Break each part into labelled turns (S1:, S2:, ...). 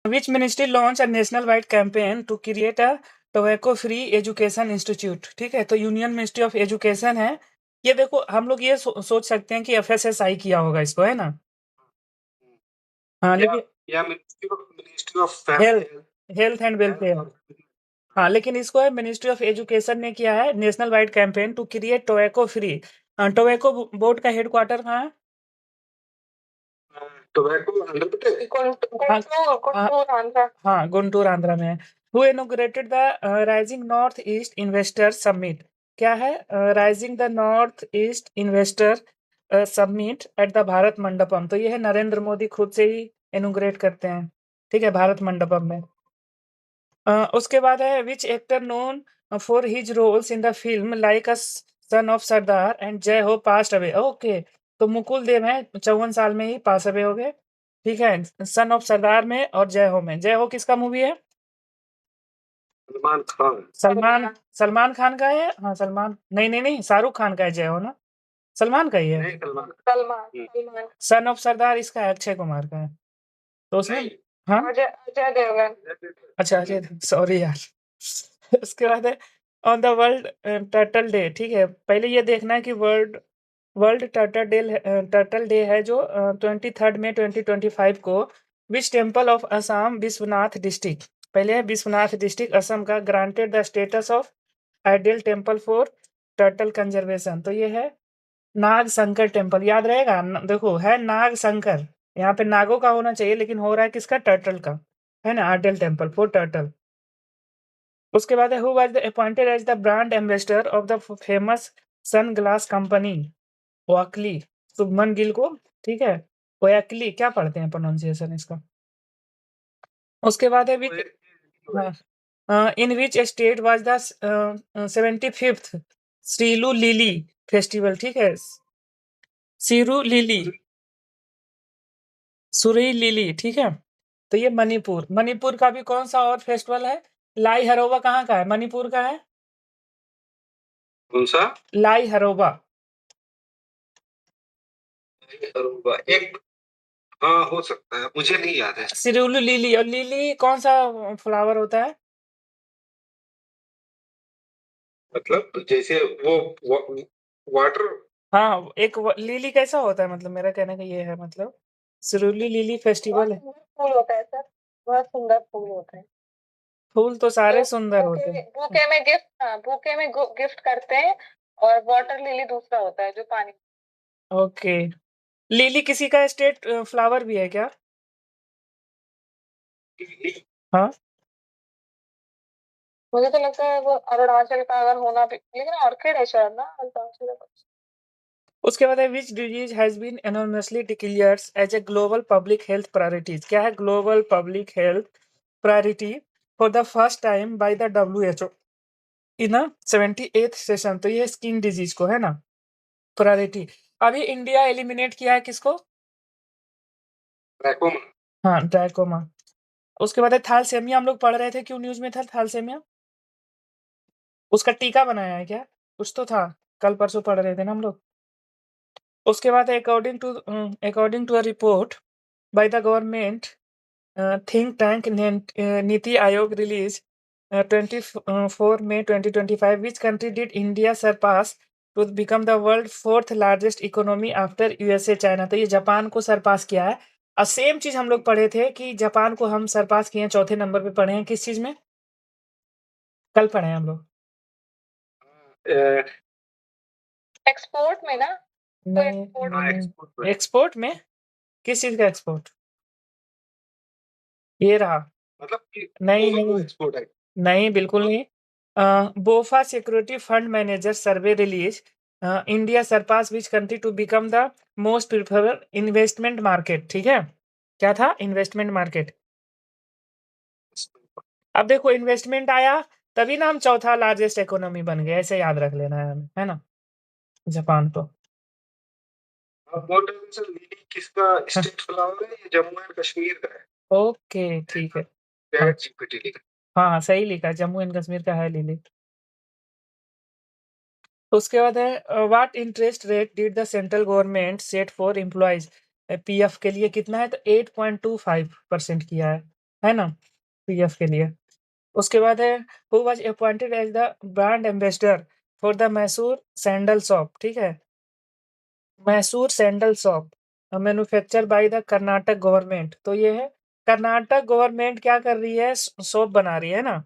S1: Which ministry launched a national-wide campaign to create a tobacco-free education institute? ठीक है, तो union ministry of education है। ये देखो हम लोग ये सोच सकते हैं कि एफएसएसआई किया होगा इसको, है ना? हाँ, लेकिन
S2: या ministry of
S1: health and welfare. हाँ, लेकिन इसको है मिनिस्ट्री ऑफ एजुकेशन ने किया है national wide campaign to create tobacco free. Tobacco board का हेडक्वार्टर कहाँ है?
S2: टोबैको आंध्र प्रदेश।
S1: हाँ, गुंटूर आंध्रा में है। Who inaugurated the rising north east investor summit? क्या है? Rising the north east investor summit at the Bharat Mandapam. तो ये है नरेंद्र मोदी खुद से ही इनॉग्रेट करते हैं, ठीक है, भारत मंडपम में। उसके बाद है which actor known for his roles in the film like a son of Sardaar and Jai Ho passed away. Okay, तो मुकुल देव है, 54 साल में ही पास अवे हो गए, ठीक है। सन ऑफ सरदार में और जय हो में। जय हो किसका मूवी है?
S2: सलमान खान।
S1: सलमान खान का है। हाँ, सलमान नहीं, शाहरुख खान का है जय हो ना, सलमान का ही है।
S2: सलमान।
S1: सन ऑफ सरदार इसका है, अक्षय कुमार का है। तो उसमें हाँ
S2: अजय देवगन।
S1: अच्छा अजय, सॉरी यार। उसके बाद है on the world turtle day, ठीक है। पहले ये देखना है कि वर्ल्ड वर्ल्ड टर्टल डे है जो 23 मई 2025 को which temple of Assam Vishwanath district, पहले है विश्वनाथ डिस्ट्रिक्ट असम का, granted the status of ideal temple for turtle conservation. तो ये है नाग शंकर टेम्पल, याद रहेगा देखो है नाग शंकर, यहाँ पे नागों का होना चाहिए लेकिन हो रहा है किसका? टर्टल का, है ना, आइडियल टेम्पल फॉर टर्टल। उसके बाद है who was appointed as the brand ambassador of the famous sun glass company Oakley? Shubman Gill को, ठीक है। ओयाकली क्या पढ़ते हैं प्रोनाउंसिएशन इसका? उसके बाद है which in which state was the 75th Shirui lily festival, ठीक है। सीरू लिली, सुरी लिली, ठीक है। तो ये मणिपुर का भी कौन सा और फेस्टिवल है? लाई हरोबा कहाँ का है? मणिपुर का है
S2: कौन सा?
S1: लाई हरोबा।
S2: एक हाँ हो सकता है, मुझे नहीं याद है।
S1: सिरुलू लिली, और लिली कौन सा फ्लावर होता है?
S2: मतलब जैसे वो वाटर।
S1: हाँ, एक लिली कैसा होता है, मतलब मेरा कहने का ये है, मतलब सिरुली लिली फेस्टिवल है।
S2: फूल होता है सर, बहुत सुंदर फूल होता है।
S1: फूल तो सारे सुंदर होते हैं।
S2: बुके में गिफ्ट करते हैं, और वाटर लिली दूसरा होता है जो पानी।
S1: ओके, लिली किसी का स्टेट फ्लावर भी है क्या? हाँ,
S2: मुझे तो लगता है वो अरुणाचल का अगर होना भी, लेकिन ऑर्किड है शायद ना अरुणाचल का।
S1: उसके बाद है which disease has been enormously declared as a global public health priorities? क्या है global public health priority for the first time by the WHO in 78th session? तो ये स्किन डिजीज को है ना प्रायोरिटी। अभी इंडिया एलिमिनेट किया है किसको?
S2: ट्रैकोमा।
S1: हाँ, ट्रैकोमा। उसके बाद है थैलेसेमिया, हम लोग पढ़ रहे थे, क्यों न्यूज में था थैलेसेमिया? उसका टीका बनाया है क्या? कुछ तो था, कल परसों पढ़ रहे थे ना हम लोग। उसके बाद according to a report by the government think tank NITI Aayog release 24 May 2025, which country did India surpass to become the world 4th largest economy after USA China? तो ये जापान को सरपास किया है। और सेम चीज हम लोग पढ़े थे कि जापान को हम सरपास किए हैं, चौथे नंबर पे पढ़े हैं, किस चीज में? कल पढ़े हैं हम लोग।
S2: एक्सपोर्ट में ना?
S1: नहीं, एक्सपोर्ट में किस चीज का एक्सपोर्ट? ये रहा।
S2: मतलब कि
S1: नहीं
S2: एक्सपोर्ट है।
S1: नहीं, बिल्कुल नहीं। BofA security fund manager survey release India surpass which country to become the most preferred investment market, ठीक है। क्या था? Investment market. अब देखो इन्वेस्टमेंट आया तभी ना हम चौथा लार्जेस्ट इकोनॉमी बन गए, ऐसे याद रख लेना है हमें, है ना, जापान तो।
S2: लिली किसका स्टेट फ्लावर है? ये जम्मू एंड कश्मीर का है।
S1: ओके, ठीक है।
S2: चैट जीपीटी लिखा।
S1: हाँ, सही लिखा, जम्मू एंड कश्मीर का है लिली। उसके बाद है what interest rate did the central government set for employees? PF के लिए कितना है? तो 8.25% किया है। है ना? पीएफ के लिए। उसके बाद है who was appointed as the brand ambassador for the Mysore sandal soap, ठीक है? Mysore sandal soap manufacture by the Karnataka government. तो ये है कर्नाटक गवर्नमेंट क्या कर रही है, शॉप बना रही है ना?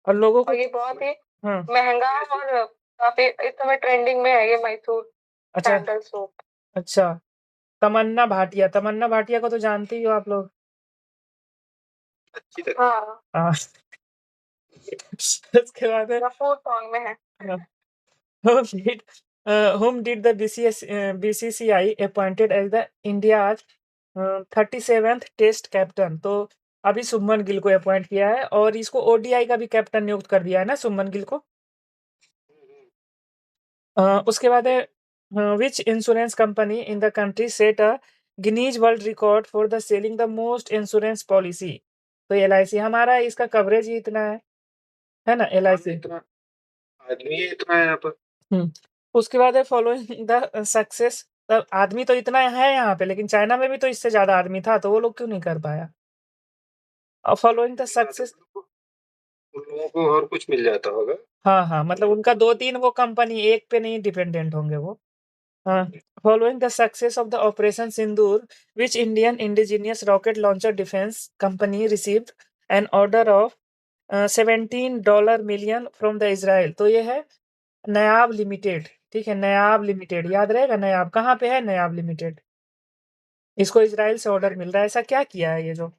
S1: और लोगों को
S2: और ये बहुत ही
S1: हाँ,
S2: महंगा और काफी इस समय ट्रेंडिंग में है ये मैसूर
S1: अच्छा,
S2: सैंडल सोप।
S1: अच्छा। तमन्ना भाटिया को तो जानते ही हो आप लोग।
S2: हाँ,
S1: हाँ। उसके बाद है
S2: रफू सॉन्ग में है।
S1: हाँ, whom did whom did the BCCI appointed as the India's 37th test captain? तो अभी शुभमन गिल को अपॉइंट किया है और इसको ओडीआई का भी कैप्टन नियुक्त कर दिया है ना शुभमन गिल को। उसके बाद है which insurance company in the country set a Guinness world record for the selling the most insurance policy? तो एलआईसी हमारा इसका कवरेज ही इतना है ना एलआईसी।
S3: आदमी ही इतना है यहाँ पर।
S1: उसके बाद है फॉलोइंग द सक्सेस। आदमी तो इतना है यहाँ पे, लेकिन चाइना में भी तो इससे ज़्यादा आदमी था, तो वो लोग क्यों नहीं कर पाया? और फॉलोइंग द सक्सेस
S3: उन लोगों को और कुछ मिल जाता होगा।
S1: हाँ, मतलब उनका 2-3 वो कंपनी एक पे नहीं डिपेंडेंट होंगे वो। हाँ, following the success of the operation Sindoor, which Indian indigenous rocket launcher defence company received an order of $17 million from the Israel? तो ये है नायाब लिमिटेड, ठीक है? नायाब लिमिटेड याद रहेगा, नायाब कहाँ पे है नायाब लिमिटेड? इसको इज़राइल से ऑर्डर मिल रहा है, ऐसा क्या किया है ये जो?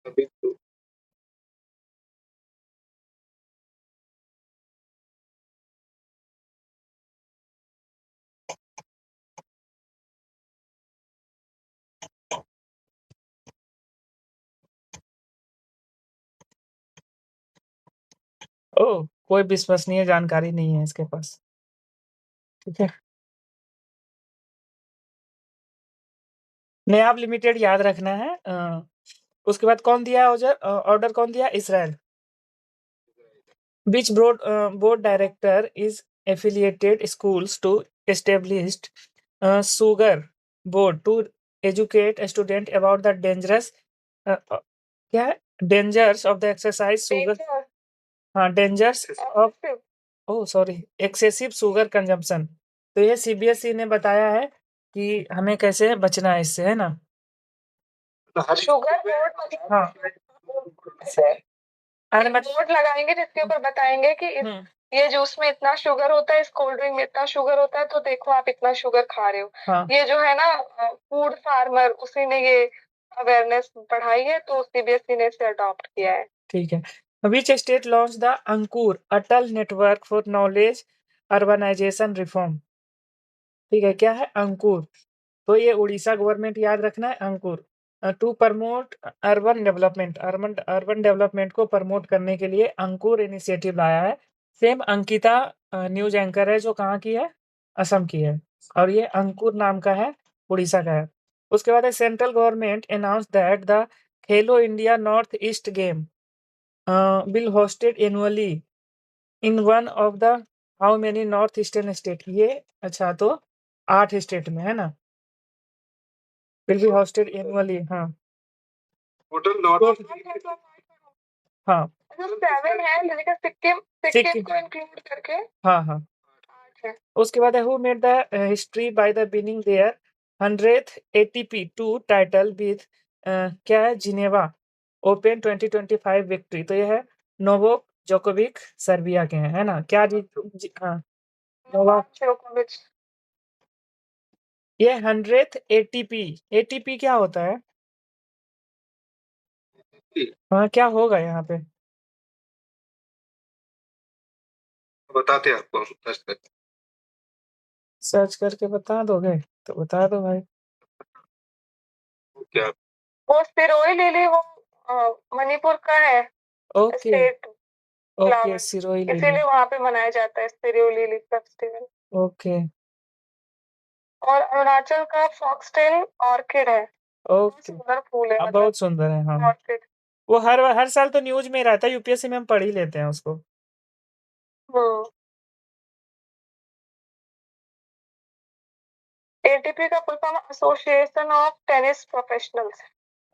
S3: अभी तो
S1: ओह! कोई विश्वसनीय जानकारी नहीं है इसके पास, ठीक है? नायाब लिमिटेड याद रखना है। उसके बाद कौन दिया ऑर्डर कौन दिया? Israel. Which board director is affiliated schools to established sugar board to educate a student about the dangerous क्या है? Dangers of the exercise sugar
S2: danger
S1: हाँ dangers of oh sorry excessive sugar consumption। तो ये CBSE ने बताया है कि हमें कैसे बचना है इससे, है ना?
S3: हर
S2: शुगर बोर्ड मतलब
S1: हाँ, अरे
S2: एक
S1: मत
S2: बोर्ड लगाएंगे जिसके ऊपर बताएंगे कि
S1: हुँ,
S2: ये जूस में इतना शुगर होता है, इस कोल्ड ड्रिंक में इतना शुगर होता है, तो देखो आप इतना शुगर खा रहे हो।
S1: हाँ,
S2: ये जो है ना फूड फार्मर, उसी ने ये अवेयरनेस बढ़ाई है, तो सीबीएसई ने इसे अडॉप्ट किया है।
S1: ठीक है। Which state launched the Ankur Atal network for knowledge urbanisation reform? ठीक है, क्या है अंकुर? तो ये उड़ीसा गवर्नमेंट याद रखना है अंकुर। टू प्रमोट अर्बन डेवलपमेंट को प्रमोट करने के लिए अंकुर इनिशिएटिव लाया है। सेम अंकिता न्यूज़ एंकर है जो कहाँ की है? असम की है और ये अंकुर नाम का है, उड़ीसा का है। उसके बाद है central government announce that the Khelo India north east game will hosted annually in one of the how many north eastern state? ये अच्छा तो 8 स्टेट में है ना? विल बी होस्टेड एनुअली हाँ।
S3: टोटल
S1: तो
S3: नॉर्थ
S1: हाँ,
S2: मतलब 7 है, लेकिन सिक्किम सिक्किम
S1: सिक्किम
S2: को इंक्लूड करके
S1: हाँ।
S2: 8 है।
S1: उसके बाद है who made the history by the winning their 100th ATP tour title with क्या है? Geneva open 2025 victory. तो ये है नोवाक जोकोविक सर्बिया के हैं, है ना? क्या हाँ, नोवाक।
S2: नोवाक जोकोविच।
S1: ये 100th एटीपी, एटीपी क्या होता है? हाँ, क्या होगा यहाँ पे?
S3: बताते हैं आपको हम दस तक।
S1: सर्च करके बता दोगे? तो बता दो भाई।
S3: क्या
S2: वो सिरोही लिली, वो मणिपुर का है
S1: okay,
S2: state
S1: okay
S2: flower,
S1: Sirohi lily,
S2: इसीलिए वहां पे मनाया जाता है सिरोही लिली फेस्टिवल।
S1: ओके,
S2: और अरुणाचल का फॉक्सटेल ऑर्किड है, बहुत
S1: ओके।
S2: सुंदर फूल है,
S1: अब
S2: मतलब
S1: बहुत सुंदर है, हाँ।
S2: ऑर्किड।
S1: वो हर साल तो न्यूज़ में ही रहता है, यूपीएससी में हम पढ़ ही लेते हैं उसको।
S2: हम्म। एटीपी का full form association of tennis professionals.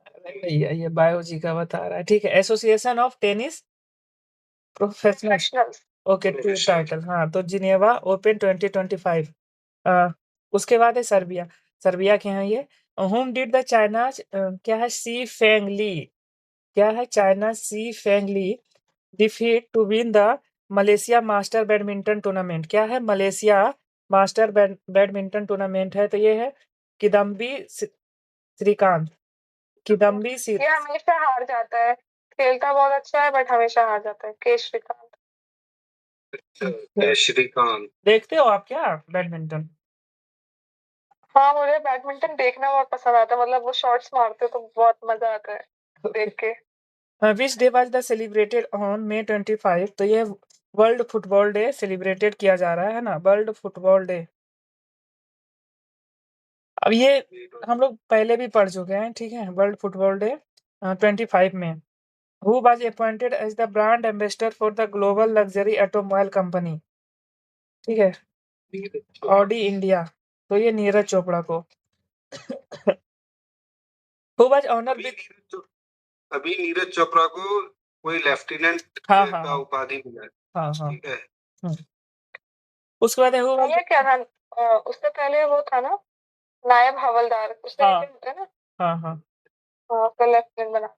S1: अरे भैया ये बायो जी का बता रहा है, ठीक है, association of tennis professionals.
S2: Professionals.
S1: Okay, two title, हाँ, तो जिनेवा ओपन 2025। उसके बाद है सर्बिया। सर्बिया के हैं ये। होम डिड द चाइना, क्या है, सी फेंग ली, क्या है, China's Feng Li defeat to win the Malaysia master badminton tournament. क्या है, मलेशिया मास्टर बैडमिंटन टूर्नामेंट है, तो ये है किदम्बी श्रीकांत, किदम्बी
S2: ये हमेशा हार जाता है, खेलता बहुत अच्छा है बट हमेशा हार जाता है, के श्रीकांत।
S3: अच्छा, श्रीकांत।
S1: देखते हो आप क्या बैडमिंटन?
S2: हाँ, मुझे बैडमिंटन देखना बहुत पसंद आता है, मतलब वो शॉट्स मारते तो बहुत मजा आता है देख के।
S1: Which day was the celebrated on May 25? तो ये वर्ल्ड फुटबॉल डे सेलिब्रेटेड किया जा रहा है ना, वर्ल्ड फुटबॉल डे। अब ये हम लोग पहले भी पढ़ चुके हैं, ठीक है, वर्ल्ड फुटबॉल डे 25 में। Who was appointed as the brand ambassador for the global luxury automobile company, ठीक है, ऑडी इंडिया, तो ये नीरज चोपड़ा को। हु वाज ऑनर विद,
S3: अभी नीरज चोपड़ा को कोई लेफ्टिनेंट
S1: हाँ
S3: का
S1: हाँ
S3: उपाधि मिला है,
S1: हाँ हाँ,
S3: ठीक है।
S1: उसके बाद है हु वाज,
S2: पहले क्या था, उससे पहले वो था ना, नायब हवलदार, उससे
S1: हाँ
S2: नीचे होता है ना।
S1: हाँ हाँ,
S2: हाँ, फिर लेफ्टिनेंट बना।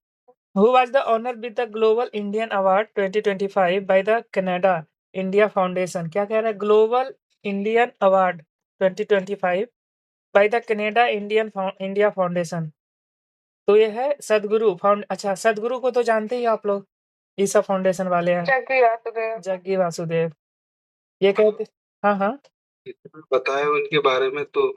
S1: Who was the honor with the Global Indian Award 2025 by the Canada India Foundation? क्या कह रहा है, global Indian award 2025 by the Canada India Foundation। तो ये है सदगुरु फाउंड, अच्छा, सदगुरु को तो जानते ही आप लोग, ईसा फाउंडेशन वाले हैं,
S2: जग्गी वासुदेव।
S1: जग्गी वासुदेव। ये कहते, हाँ हाँ,
S3: इतना बताया उनके बारे में तो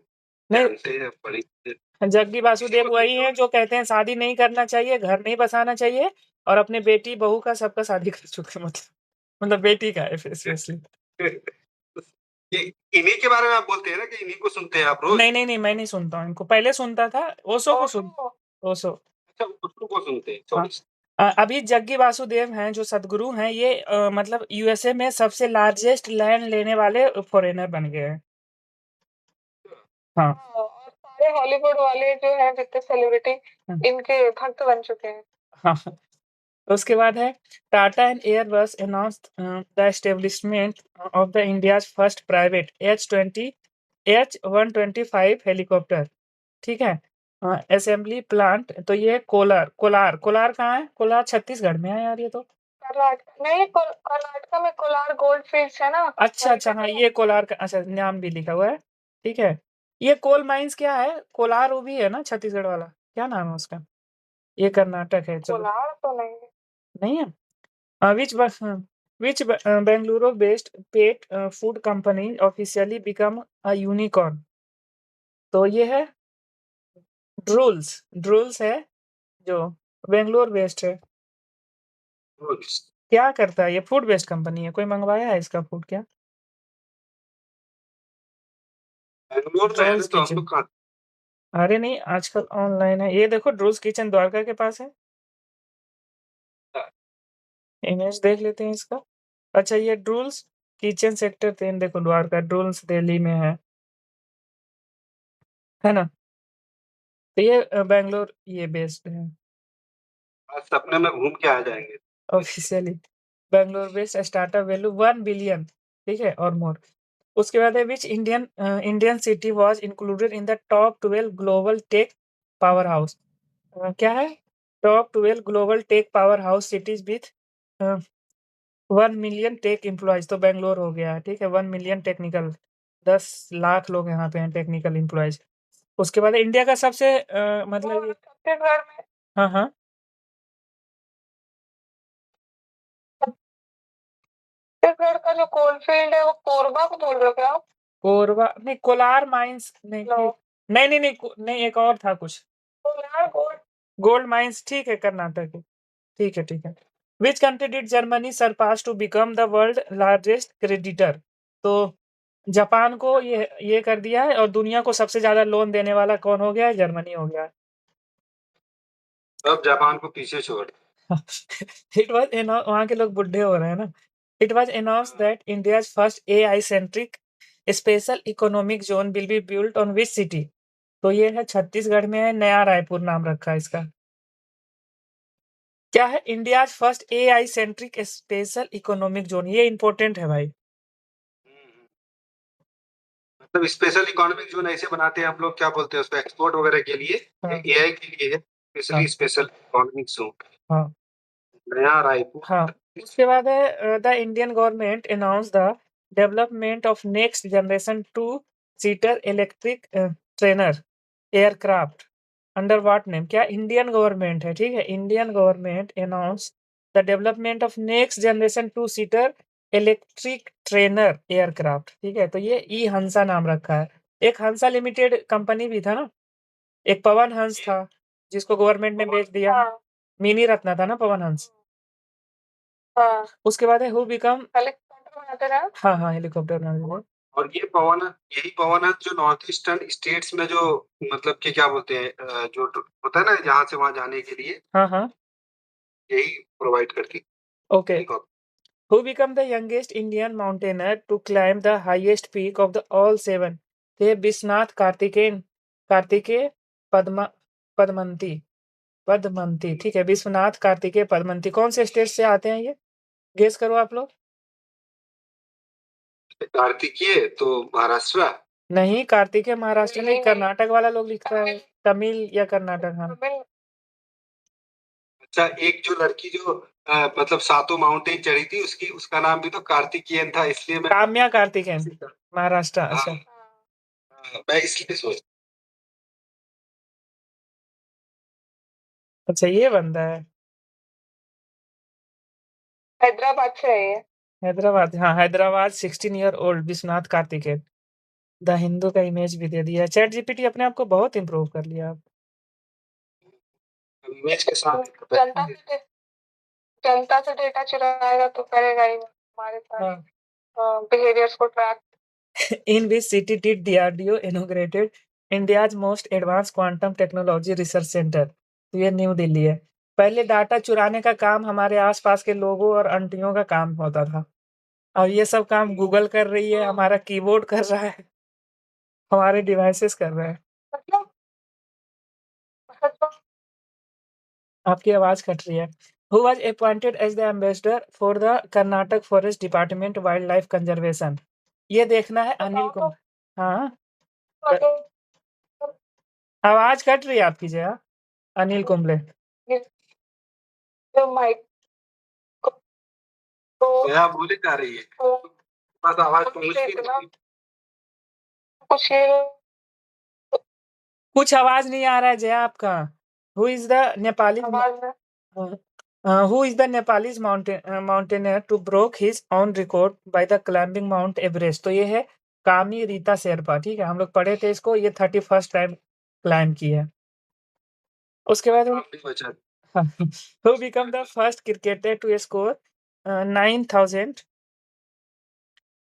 S1: नहीं,
S3: जानते हैं, पढ़ी है।
S1: जग्गी वासुदेव वही हैं जो कहते हैं शादी नहीं करना चाहिए, घर नहीं बसाना चाहिए, और अपने बेटी बहू का सबका शादी कर चुके हैं, मतलब बेटी का है स्पेशली।
S3: ये इन्हीं के बारे में आप बोलते हैं ना, कि इन्हीं को सुनते हैं आप रोज?
S1: नहीं नहीं नहीं, मैं नहीं सुनता हूँ इनको, पहले सुनता था, ओशो को सुन,
S2: ओशो।
S1: ओशो।
S3: अच्छा, उसको को सुनते हैं,
S1: हाँ,
S3: सॉरी।
S1: अभी जग्गी वासुदेव हैं जो सदगुरु हैं, ये मतलब यूएसए में सबसे लार्जेस्ट लैंड लेने वाले फॉरेनर बन गए हैं। हाँ
S2: हाँ, और सारे हॉलीवुड वाले जो है जितने सेलिब्रिटी,
S1: हाँ
S2: इनके भक्त बन चुके हैं।
S1: हाँ। उसके बाद है Tata and Airbus announced the establishment of the India's first private H125 helicopter, ठीक है, असेंबली प्लांट। तो ये कोलार, कोलार, कोलार कहाँ है, कोलार छत्तीसगढ़ में है यार ये तो।
S2: कर्नाटक नहीं, कर्नाटका में कोलार गोल्ड फील्ड्स है ना,
S1: अच्छा
S2: वहीं
S1: अच्छा,
S2: पे
S1: हाँ,
S2: तो।
S1: ये कोलार का, अच्छा, नाम भी लिखा हुआ है, ठीक है। ये कोल माइंस क्या है, कोलार वो भी है ना छत्तीसगढ़ वाला, क्या नाम है उसका? ये कर्नाटक है, चलो,
S2: कोलार तो नहीं है।
S1: नहीं है। Which Bangalore-based pet food company officially become a unicorn? तो ये है ड्रूल्स, ड्रूल्स है जो बेंगलोर बेस्ड है।
S3: रोज
S1: क्या करता है ये, फूड बेस्ड कंपनी है, कोई मंगवाया है इसका फूड क्या?
S3: बैंगलोर में है
S1: ड्रूल्स
S3: तो हम
S1: किचन,
S3: लोग कहाँ?
S1: अरे नहीं, आजकल ऑनलाइन है, ये देखो ड्रूल्स किचन द्वारका के पास है, इमेज देख लेते हैं इसका। अच्छा, ये ड्रूल्स किचन सेक्टर 3, देखो द्वारका, ड्रूल्स दिल्ली में है ना, तो ये बैंगलोर ये बेस्ड है
S3: आज सपने में घूम के आ जाएंगे।
S1: Officially. Bangalore based startup value 1 billion, ठीक है, और मोर। उसके बाद है which Indian city was included in the top 12 global tech power house. क्या है, top 12 global tech power house cities with 1 million tech employees, तो बैंगलोर हो गया, ठीक है, 1 मिलियन टेक्निकल, 10 लाख लोग यहाँ पे हैं टेक्निकल एम्प्लॉयज। उसके बाद इंडिया का सबसे मतलब ये,
S2: छत्तीसगढ़ में,
S1: हाँ हाँ,
S2: छत्तीसगढ़ का जो कोलफील्ड है वो कोरबा को बोल रहे हो क्या आप?
S1: कोरबा नहीं, कोलार माइंस नहीं,
S2: नो,
S1: नहीं नहीं नहीं, नहीं, एक और था कुछ,
S2: कोलार गोल्ड।
S1: गोल्ड माइंस, ठीक है, कर्नाटक है, ठीक है ठीक है। Which country did Germany surpass to become the world largest creditor? तो जापान को ये कर दिया है, और दुनिया को सबसे ज्यादा लोन देने वाला कौन हो गया है, जर्मनी हो गया है।
S3: अब जापान को पीछे छोड़।
S1: इट वॉज, वहाँ के लोग बुढ़े हो रहे हैं ना। It was announce that India first AI centric special economic zone will be built on which city? तो ये है छत्तीसगढ़ में है, नया रायपुर नाम रखा है इसका। क्या है India first AI centric special economic zone? ये इंपॉर्टेंट है भाई।
S3: मतलब स्पेशल इकोनॉमिक जोन ऐसे बनाते हैं हम लोग, क्या बोलते हैं उसको, एक्सपोर्ट वगैरह के लिए,
S1: हाँ।
S3: एआई के लिए है स्पेशली
S1: हाँ।
S3: Special economic zone.
S1: हाँ।
S3: नया रायपुर।
S1: हाँ। उसके बाद है the Indian government announce the development of next generation two seater electric trainer aircraft under what name? क्या इंडियन गवर्नमेंट है, ठीक है, Indian government announce the development of next generation two seater electric trainer aircraft, ठीक है, तो ये ई हंसा नाम रखा है। एक हंसा लिमिटेड कंपनी भी था ना, एक पवन हंस था जिसको गवर्नमेंट ने बेच दिया।
S2: हाँ।
S1: मिनी रत्ना था ना पवन हंस।
S2: हाँ।
S1: उसके बाद है हु बिकम,
S2: हेलीकॉप्टर बनाते ना।
S1: हाँ हाँ हेलीकॉप्टर बनाते
S3: और ये पवन, यही पवन है जो नॉर्थ ईस्टर्न स्टेट्स में जो, मतलब कि क्या बोलते हैं, जो होता है ना यहाँ से वहां जाने के लिए,
S1: हाँ हाँ
S3: यही प्रोवाइड करती
S1: okay.
S3: Helicopter.
S1: Who became the youngest Indian mountaineer to climb the highest peak of the all seven? थे विश्वनाथ कार्तिकेय पद्मा पद्मंती पद्मंती, ठीक है, विश्वनाथ कार्तिकेय पद्मंती। कौन से स्टेट से आते हैं ये? गेस करो आप लोग।
S3: कार्तिकीय तो महाराष्ट्र।
S1: नहीं, कार्तिकेय महाराष्ट्र नहीं,
S2: नहीं,
S1: कर्नाटक वाला लोग लिखता है, तमिल या कर्नाटक। हाँ
S2: तमिल।
S3: अच्छा, एक जो लड़की जो मतलब सातों माउंटेन चढ़ी थी, उसकी उसका नाम भी तो कार्तिकेयन था, इसलिए मैं
S1: काम्या कार्तिकेयन, महाराष्ट्र। अच्छा
S3: हाँ, मैं इसलिए सोच।
S1: अच्छा, ये बंदा है
S2: हैदराबाद से है ये।
S1: हैदराबाद। हाँ Hyderabad 16 year old Vishwanath Karthikeyan. The Hindu का इमेज भी दे दिया। चैट जीपीटी अपने आप को बहुत इम्प्रूव कर लिया आप।
S3: इमेज के साथ
S2: जनता से डेटा चुराएगा तो करेगा ही हमारे सारे बिहेवियर्स को track.
S1: In which city did DRDO inaugurated India's most advanced quantum technology research center? तो ये न्यू दिल्ली है। पहले डाटा चुराने का काम हमारे आसपास के लोगों और आंटियों का काम होता था, और ये सब काम गूगल कर रही है, हमारा कीबोर्ड कर रहा है, हमारे डिवाइसेस कर रहे हैं।
S2: मतलब
S1: आपकी आवाज कट रही है। Who was appointed as the ambassador for the Karnataka Forest Department Wildlife Conservation? ये देखना है अनिल कुमार। हाँ आवाज कट रही है आपकी जया। अनिल कुंबले।
S2: माइक
S3: क्या बोले जा रही है, बस आवाज पहुंच गई।
S1: कुछ आवाज नहीं आ रहा है जया आपका। Who is the Nepali who is the Nepalese mountaineer to broke his own record by the climbing Mount Everest? तो ये है कामी रीता शेरपा, ठीक है, हम लोग पढ़े थे इसको, ये 31st टाइम क्लाइंब की है। उसके बाद who become the first cricketer to score 9,000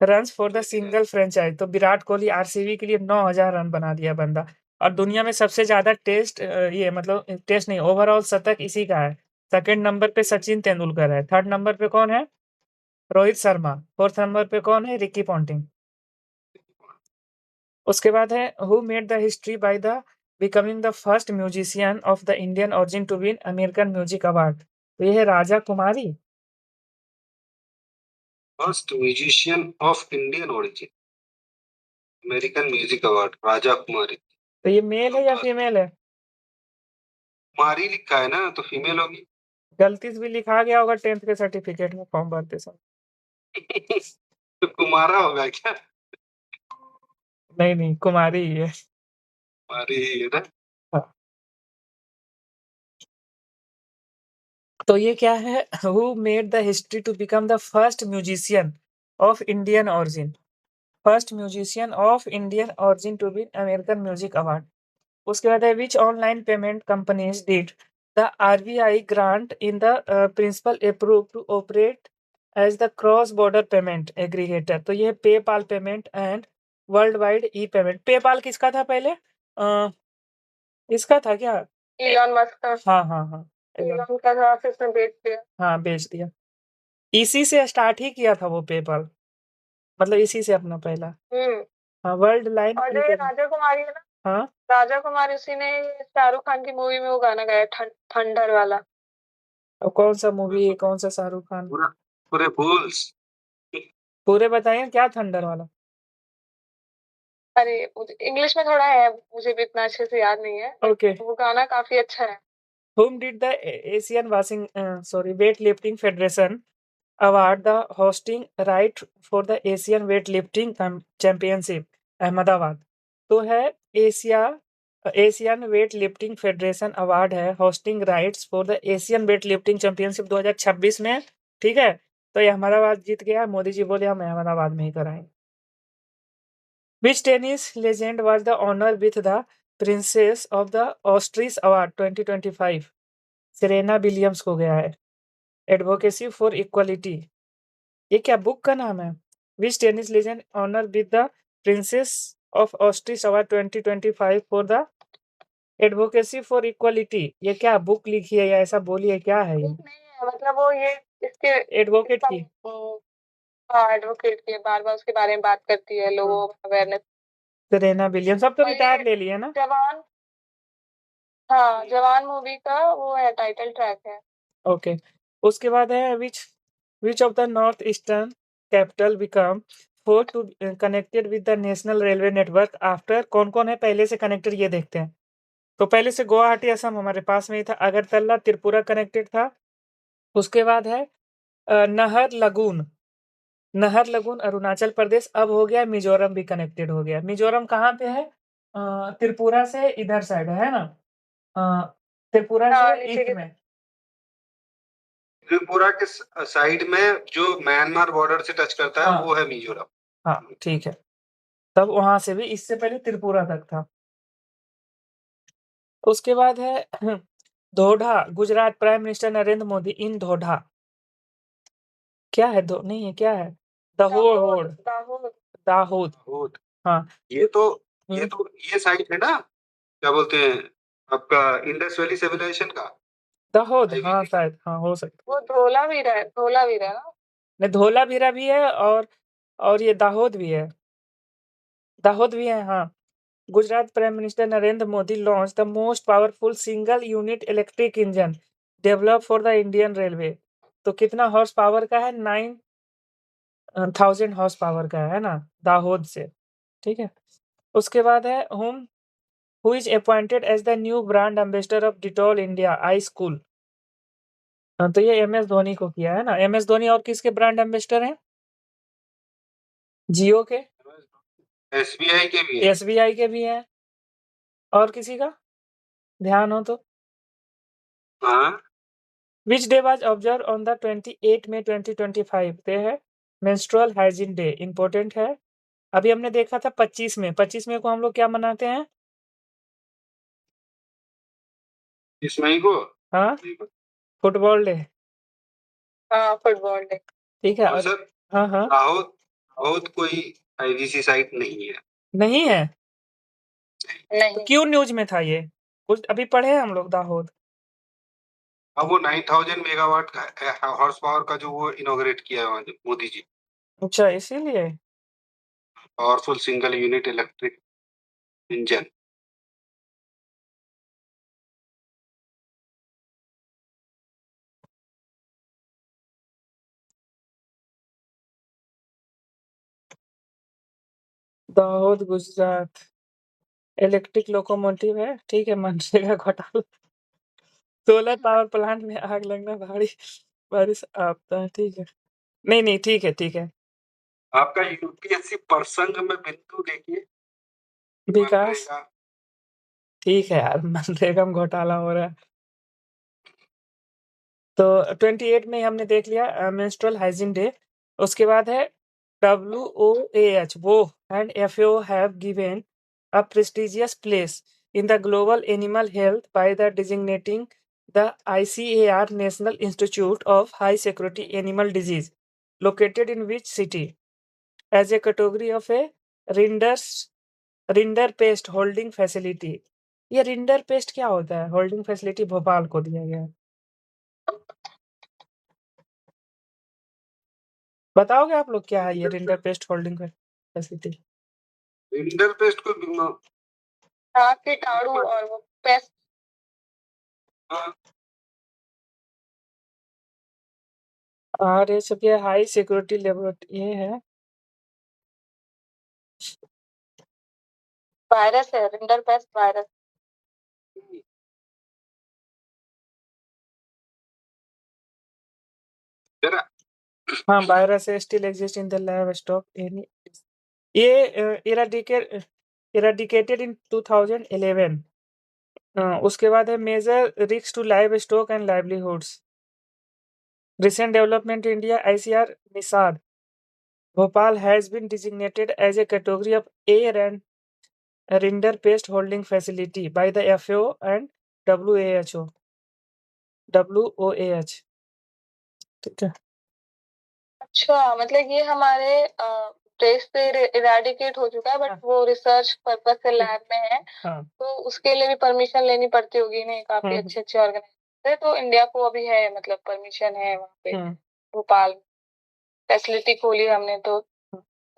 S1: runs for the single franchise? तो विराट कोहली आरसीबी के लिए 9,000 रन बना दिया बंदा। और दुनिया में सबसे ज्यादा टेस्ट ये मतलब टेस्ट नहीं, ओवरऑल शतक इसी का है। सेकंड नंबर पे सचिन तेंदुलकर है, थर्ड नंबर पे कौन है? रोहित शर्मा, फोर्थ नंबर पे कौन है? Ricky Ponting. उसके बाद है who made the history by the becoming the first musician of the Indian origin to win American music award? तो ये है Raja Kumari.
S3: First musician of Indian origin American music award, Raja Kumari.
S1: तो ये मेल है या फीमेल है?
S3: कुमारी लिखा है ना, तो फीमेल होगी।
S1: गलती से भी लिखा गया होगा 10th के सर्टिफिकेट में फॉर्म भरते समय।
S3: तो कुमारा होगा क्या?
S1: नहीं नहीं, कुमारी ही है।
S3: कुमारी ही है ना।
S1: हाँ। तो ये क्या है? Who made the history to become the first musician of Indian origin? First musician of Indian origin to win American music award. उसके बाद है which online payment companies did the RBI grant in the principle approve to operate as the cross border payment aggregator? तो ये PayPal payment and world wide e payment. PayPal किसका था पहले? इसका था क्या?
S2: इलॉन मस्क का।
S1: हाँ हाँ हाँ
S2: इलॉन का था, फिर उसने बेच दिया।
S1: हाँ बेच दिया। इसी से स्टार्ट ही किया था वो पेपाल। मतलब इसी से अपना पहला। हाँ, वर्ल्ड लाइन
S2: और जो ये राजा कुमारी है ना,
S1: हाँ
S2: राजा कुमारी, उसी ने शाहरुख खान की मूवी में वो गाना गाया, थंडर वाला।
S1: और कौन सा मूवी है, कौन सा शाहरुख खान?
S3: पूरा पूरे बुल्स।
S1: पूरे बताइए क्या थंडर वाला?
S2: अरे मुझे इंग्लिश में थोड़ा है, मुझे भी इतना अच्छे से याद नहीं है,
S1: ओके।
S2: वो गाना काफी अच्छा है।
S1: Whom did the Asian weightlifting federation award the hosting right for the Asian weightlifting championship Ahmedabad? तो है Asian weight lifting federation award है hosting rights for the Asian weight lifting championship 2026 में, ठीक है। तो ये अहमदाबाद जीत गया, मोदी जी बोले हम अहमदाबाद में ही कराएंगे। Which tennis legend was the honor with the Princess of the Austrias Award 2025? Serena Williams को गया है। एडवोकेसी फॉर इक्वालिटी, ये क्या बुक का नाम है? Which tennis legend honour with the princess of Asturias award 2025 for the advocacy for equality, ये क्या बुक लिखी है या ऐसा बोलिए क्या है ये?
S2: नहीं है, मतलब वो ये इसके
S1: एडवोकेट की।
S2: हाँ, एडवोकेट की, बार बार उसके बारे में बात करती है, लोगों में अवेयरनेस।
S1: सेरेना विलियम्स अब तो
S2: और
S1: रिटायर
S2: ये
S1: ले लिए ना।
S2: जवान, हाँ जवान मूवी का वो है, टाइटल ट्रैक है।
S1: ओके। उसके बाद है which which of the north eastern capital become four to connected with the national railway network after, कौन कौन है पहले से कनेक्टेड ये देखते हैं। तो पहले से गुवाहाटी असम हमारे पास में ही था, अगरतला त्रिपुरा कनेक्टेड था। उसके बाद है नहर लगून अरुणाचल प्रदेश, अब हो गया मिजोरम भी कनेक्टेड हो गया। मिजोरम कहाँ पे है? त्रिपुरा से इधर साइड है ना, त्रिपुरा
S2: हाँ,
S1: से
S2: नीचे
S1: ईस्ट
S2: की
S1: में।
S3: त्रिपुरा के साइड में जो म्यांमार बॉर्डर से टच करता है
S1: हाँ
S3: वो है मिजोरम।
S1: हाँ ठीक है, तब वहां से भी, इससे पहले त्रिपुरा तक था। उसके बाद है धोढ़ा, गुजरात प्राइम मिनिस्टर नरेंद्र मोदी इन धोढ़ा, क्या है दो नहीं है क्या है?
S2: दाहोद,
S1: दहोड़,
S2: दाहोद।
S1: दाहोद।
S3: बहुत।
S1: हाँ
S3: ये तो ये
S1: हम्म,
S3: तो ये साइड है ना, क्या बोलते हैं आपका, इंडस वैली सिविलाइजेशन का
S1: दाहोद, हाँ
S3: आईवीसी।
S1: शायद, हाँ हो सकता
S2: वो धोलावीरा है, धोलावीरा ना।
S1: नहीं, धोलावीरा भी है और ये दाहोद भी है, दाहोद भी है हाँ। Gujarat prime minister Narendra Modi launch the most powerful single unit electric engine develop for the Indian railway. तो कितना हॉर्स पावर का है? 9,000 हॉर्स पावर का है ना, दाहोद से, ठीक है। उसके बाद है who is appointed as the new brand ambassador of Dettol India I school. तो ये एम एस धोनी को किया है ना, एम एस धोनी और किसके ब्रांड एम्बेसडर हैं? जियो के,
S3: एसबीआई के भी है।
S1: एसबीआई के भी हैं, और किसी का ध्यान हो तो?
S3: हाँ,
S1: which day was observe on the 28 मई 2025? ते है मेंस्ट्रुअल हाइजीन डे, इंपॉर्टेंट है। अभी हमने देखा था 25 मई को हम लोग क्या मनाते हैं?
S3: इस मई को।
S1: हाँ, फुटबॉल डे,
S2: हाँ, फुटबॉल डे।
S1: ठीक है।
S3: और
S1: और
S3: सर,
S1: हाँ हाँ,
S3: दाहोद दाहोद कोई आईवीसी साइट नहीं है।
S1: नहीं है तो
S2: नहीं।
S1: क्यों न्यूज में था ये? कुछ अभी पढ़े हैं हम लोग दाहोद।
S3: अब वो 9000 मेगावाट का हॉर्स पावर का जो वो इनॉग्रेट किया है वहाँ मोदी जी।
S1: अच्छा इसीलिए।
S3: Powerful single unit electric engine.
S1: Dahod Gujarat, electric locomotive है, ठीक है। मनरेगा घोटाला, सोलर पावर प्लांट में आग लगना, भारी बारिश आपदा है, ठीक है। नहीं नहीं ठीक है ठीक है।
S3: आपका यूपीएससी प्रसंग में बिंदु देखिए,
S1: विकास,
S3: मनरेगा।
S1: ठीक है यार, मनरेगा में घोटाला हो रहा है। तो 28 में हमने देख लिया मेंस्ट्रुअल हाइजीन डे। उसके बाद है WOAH वो and FAO have given a prestigious place in the global animal health by the designating the ICAR national institute of high security animal disease located in which city as a category of a rinders rinder pest holding facility. ये rinder pest क्या होता है? Holding facility Bhopal को दिया गया है। बताओगे आप लोग क्या है ये render paste holding facility?
S3: Render paste को
S2: हाँ, कीटाणु और वो पेस्ट।
S1: और ये सब ये हाई सिक्योरिटी लेबोरेटरी ये है।
S2: वायरस है, रेंडर पेस्ट वायरस।
S1: हाँ, virus still exist in the lab stock any. ये इराडिकेटेड इन 2011। उसके बाद है major risk to livestock and livelihoods. Recent development India ICR Nisad Bhopal has been designated as a category of air and render paste holding facility by the FAO and WHO. WOAH. ठीक है।
S2: अच्छा, मतलब ये हमारे देश से eradicate हो चुका है, बट
S1: हाँ।
S2: वो रिसर्च पर्पस से लैब में है,
S1: हाँ।
S2: तो उसके लिए भी परमिशन लेनी पड़ती होगी। नहीं, काफी अच्छे अच्छे ऑर्गेनाइजेशन है, तो इंडिया को अभी है, मतलब परमिशन है वहाँ पे भोपाल फैसिलिटी खोली हमने, तो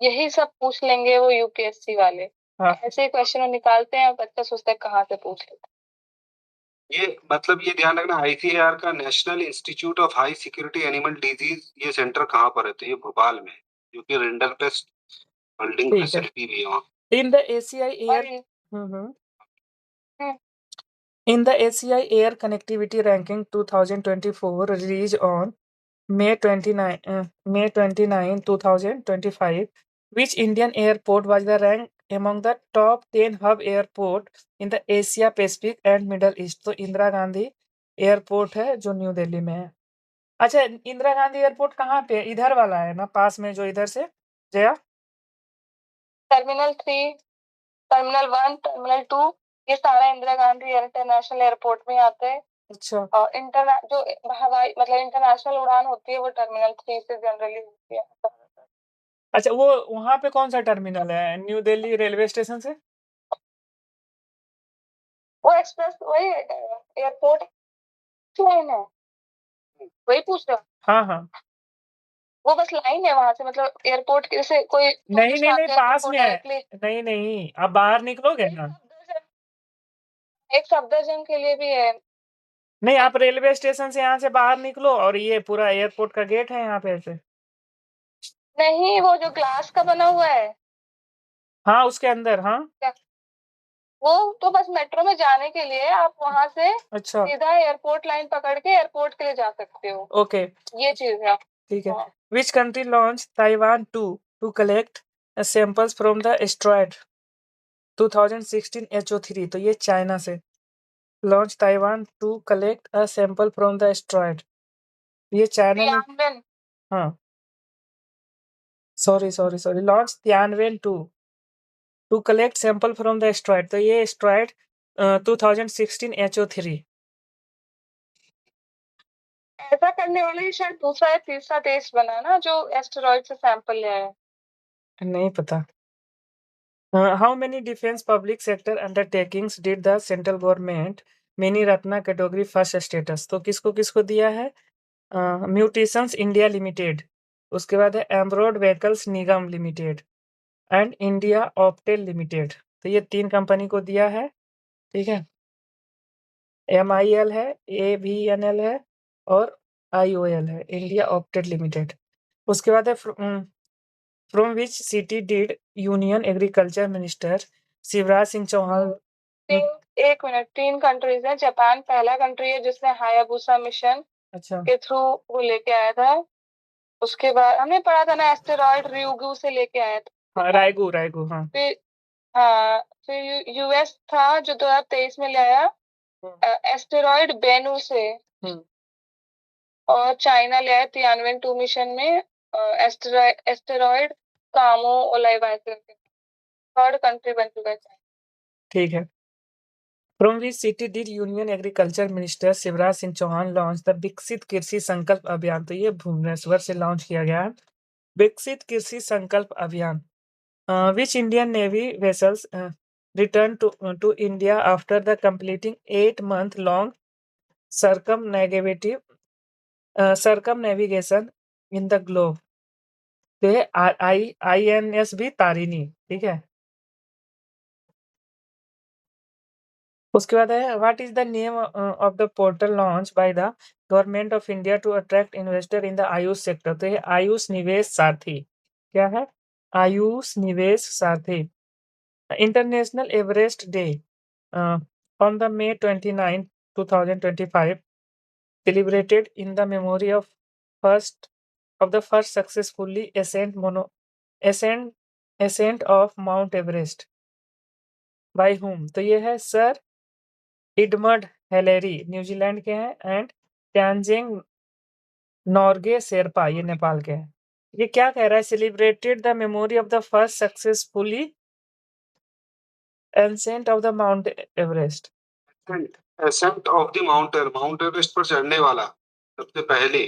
S2: यही सब पूछ लेंगे वो यूपीएससी वाले।
S1: हाँ।
S2: ऐसे क्वेश्चन निकालते हैं, बच्चा सोचता है कहाँ से पूछ लेते।
S3: ये मतलब ये ध्यान रखना, आईसीएआर का national institute of high security animal disease, ये सेंटर कहाँ पर है? तो ये भोपाल में, जो कि रेंडर पेस्ट होल्डिंग
S1: ठीक है।
S3: फैसिलिटी भी है वहाँ।
S1: In the ACI Air, in the ACI Air Connectivity Ranking 2024 released on May 29, 2025, which Indian airport was the rank among the top 10 hub airport in the Asia Pacific and Middle East? तो Indira Gandhi airport है जो new Delhi में है। अच्छा, Indira Gandhi airport कहाँ पे है? इधर वाला है ना, पास में जो इधर से जया?
S2: टर्मिनल 3, टर्मिनल 1, टर्मिनल 2, ये सारा इंदिरा गांधी इंटरनेशनल एयरपोर्ट में आते हैं।
S1: अच्छा।
S2: और जो हवाई मतलब इंटरनेशनल उड़ान होती है वो टर्मिनल 3 से जनरली होती है।
S1: अच्छा, वो वहाँ पे कौन सा टर्मिनल है न्यू दिल्ली रेलवे स्टेशन से?
S2: वो एक्सप्रेस वही एयरपोर्ट लाइन है, वही पूछ रहे हो?
S1: हाँ हाँ,
S2: वो बस लाइन है वहां से, मतलब एयरपोर्ट के से कोई
S1: नहीं नहीं नहीं, पास में है।
S2: डायरेक्टली
S1: नहीं नहीं, आप बाहर निकलोगे ना।
S2: एक सफदरजंग के लिए भी है।
S1: नहीं, आप रेलवे स्टेशन से यहाँ से बाहर निकलो और ये पूरा एयरपोर्ट का गेट है यहाँ पे ऐसे।
S2: नहीं, वो जो ग्लास का बना हुआ है,
S1: हाँ उसके अंदर। हाँ,
S2: वो तो बस मेट्रो में जाने के लिए आप वहां से
S1: अच्छा,
S2: सीधा एयरपोर्ट लाइन पकड़ के एयरपोर्ट के लिए जा सकते हो।
S1: ओके,
S2: ये चीज है।
S1: ठीक है। Which country launch Taiwan to collect samples from the asteroid 2016 HO3? तो ये चाइना से। Launch Taiwan to collect a sample from the asteroid, ये चाइना ने।
S2: तियानवेन।
S1: हाँ, sorry, launch Tianwen to collect sample from the asteroid, तो ये asteroid 2016 HO3।
S2: ऐसा करने वाला ही शायद दूसरा या तीसरा देश बना ना जो एस्टेरॉइड से सैंपल ले आया।
S1: नहीं पता। How many defence public sector undertakings did the central government mini Ratna category first status? तो किसको किसको दिया है? म्यूटेशंस इंडिया लिमिटेड, उसके बाद है armoured vehicles Nigam limited and India Optel limited. तो ये 3 कंपनी को दिया है, ठीक है। MIL है, AVNL है और IOL है, इंडिया ऑप्टेल लिमिटेड। उसके बाद है from which city did union agriculture minister Shivraj Singh Chauhan?
S2: एक मिनट, 3 कंट्रीज हैं। जापान पहला कंट्री है जिसने हायाबुसा मिशन
S1: अच्छा,
S2: के थ्रू वो लेके आया था। उसके बाद हमने पढ़ा था ना, एस्टेरॉइड ryugu से लेके आया था।
S1: हाँ रायगू, हाँ।
S2: फिर हाँ, फिर यूएस था जो 2023 में ले आया एस्टेरॉइड बेनू से। और चाइना ले आया तियानवेन 2 मिशन में एस्टेरॉइड कामो ओलाइवा से। थर्ड कंट्री बन चुका है।
S1: ठीक है। From which city did union agriculture minister Shivraj Singh Chauhan launch the Viksit Krishi Sankalp अभियान? तो ये भुवनेश्वर से लॉन्च किया गया है, विकसित Krishi Sankalp Abhiyan. Which Indian navy vessels return to India after the completing 8-month long circumnavigation in the globe? तो ये INS भी तारिणी, ठीक है। उसके बाद है what is the name of the portal launch by the government of India to attract investor in the AYUSH sector. तो ये आयुष निवेश सारथी, क्या है? आयुष निवेश सारथी। International Everest day on the May 29, 2025 celebrated in the memory of the first successfully ascent of Mount Everest by whom? तो ये है sir इडमंड Hillary, New Zealand के हैं, एंड त्यानजिंग नोर्गे शेरपा, ये नेपाल के हैं। ये क्या कह रहा है? Celebrated the memory of the first successfully ascent of the mount Everest.
S3: Ascent of the mount Everest पर चढ़ने वाला सबसे पहले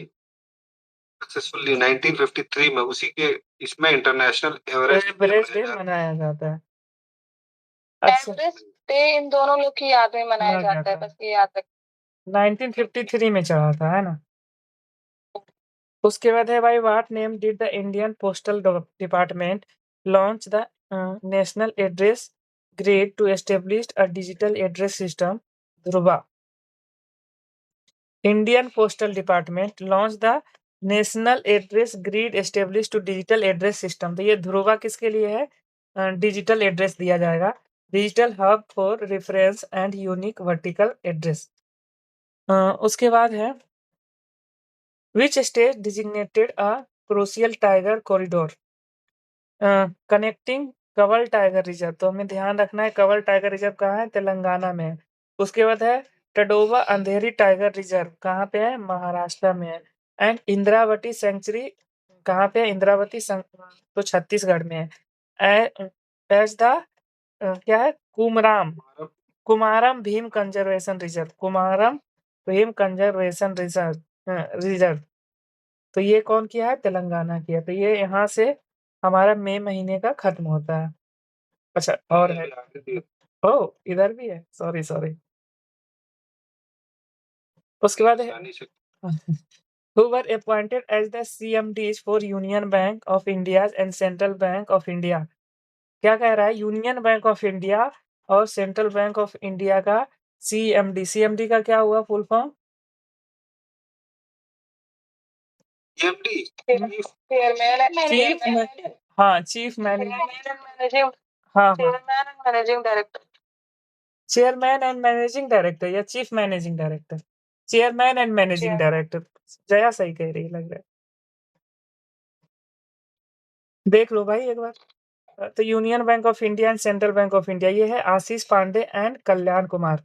S3: सक्सेसफुली 1953 में, उसी के इसमें इंटरनेशनल
S1: एवरेस्ट डे मनाया जाता है। अच्छा,
S2: एवरेस्ट डे इन दोनों लोग की याद में मनाया जाता है, बस ये याद रख।
S1: 1953 में चढ़ा था, है ना। उसके बाद है भाई what name did the Indian postal department launch the national address grid to establish a digital address system Dhruva. Indian postal department launch the national address grid establish to digital address system. तो ये ध्रुवा किसके लिए है? Digital address दिया जाएगा, digital hub for reference and unique vertical address. उसके बाद है Which state designated a crucial tiger corridor connecting Kanwal tiger reserve? तो हमें ध्यान रखना है कंवल टाइगर रिजर्व कहाँ है? तेलंगाना में है। उसके बाद है टडोवा अंधेरी टाइगर रिजर्व, कहाँ पे है? महाराष्ट्र में है। एंड इंद्रावती सेंचुरी कहाँ पे है? इंद्रावती तो छत्तीसगढ़ में है। एज द क्या है? Komaram Bhim conservation reserve, Komaram Bhim conservation reserve. तो ये कौन किया है? तेलंगाना किया। तो ये यहाँ से हमारा मई महीने का खत्म होता है। अच्छा, और है ओ इधर भी है, सॉरी। उसके बाद है who were appointed as the CMDs for Union Bank of India and Central Bank of India। क्या कह रहा है? यूनियन बैंक ऑफ इंडिया और सेंट्रल बैंक ऑफ इंडिया का CMD का क्या हुआ फुल फॉर्म? चीफ मैनेजिंग, हाँ चेयरमैन एंड मैनेजिंग डायरेक्टर या chief managing director? Chairman and managing director. Jaya सही कह रही है लग रहा है, देख लो भाई एक बार। तो Union Bank of India and Central Bank of India, ये है Ashish Pandey and Kalyan Kumar.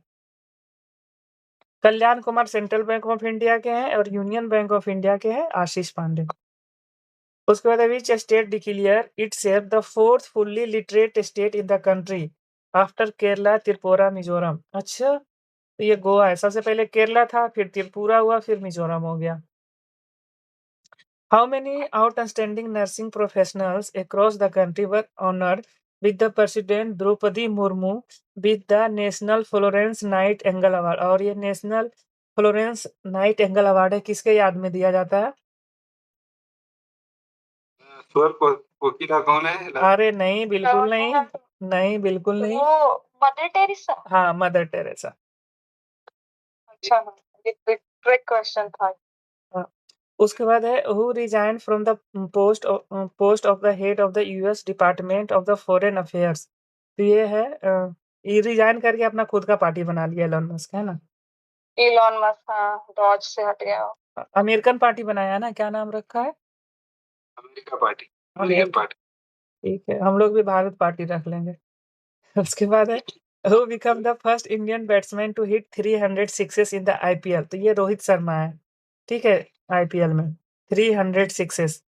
S1: Kalyan Kumar Central Bank of India के हैं और यूनियन बैंक ऑफ इंडिया के हैं आशीष पांडे। उसके बाद which state declare itself the fourth fully literate state in the country after Kerala, Tripura, Mizoram. अच्छा, तो ये गोवा है। सबसे पहले केरला था, फिर त्रिपुरा हुआ, फिर मिजोरम हो गया। How many outstanding nursing professionals across the country were honoured with the president Droupadi Murmu with the national Florence Nightingale award. और ये national Florence Nightingale award है, किसके याद में दिया जाता है?
S3: कोकिला कौन है?
S1: अरे नहीं, बिल्कुल नहीं, बिल्कुल नहीं।
S2: Mother Teresa.
S1: हाँ, मदर टेरेसा।
S2: अच्छा, ट्रिक क्वेश्चन था।
S1: हाँ। उसके बाद है who resign from the post of the head of the US department of the foreign affairs. तो ये है ये रिजाइन करके अपना खुद का पार्टी बना लिया एलन मस्क, है ना।
S2: एलन मस्क, हाँ, डॉज से हट गया।
S1: अमेरिकन पार्टी बनाया ना, क्या नाम रखा है?
S3: America party, American party.
S1: ठीक है, हम लोग भी भारत पार्टी रख लेंगे। उसके बाद है who become the first Indian batsman to hit 300 sixes in the IPL. तो ये रोहित शर्मा है, ठीक है, आईपीएल में 300 सिक्सेस।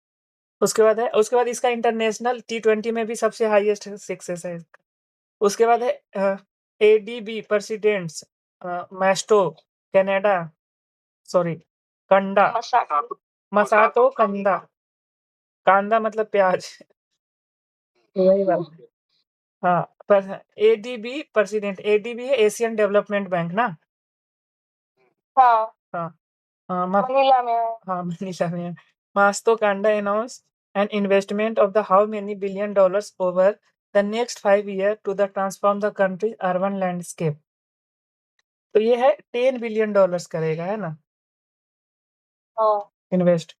S1: उसके बाद इसका इंटरनेशनल T20 में भी सबसे हाईएस्ट सिक्सेस है इसका। उसके बाद है ADB presidents Maisto Canada, sorry कंडा, मसातो कंडा, कांदा मतलब प्याज, वही बात। हाँ, पर एडीबी प्रेसिडेंट, एडीबी है एशियन डेवलपमेंट बैंक ना।
S2: हाँ,
S1: हाँ,
S2: मनीला में है।
S1: हाँ, मनीला में है। Masato Kanda announce an investment of the how many billion dollars over the next 5 years to the transform the country's urban landscape? तो ये है 10 बिलियन डॉलर्स करेगा, है ना?
S2: हाँ,
S1: इन्वेस्ट।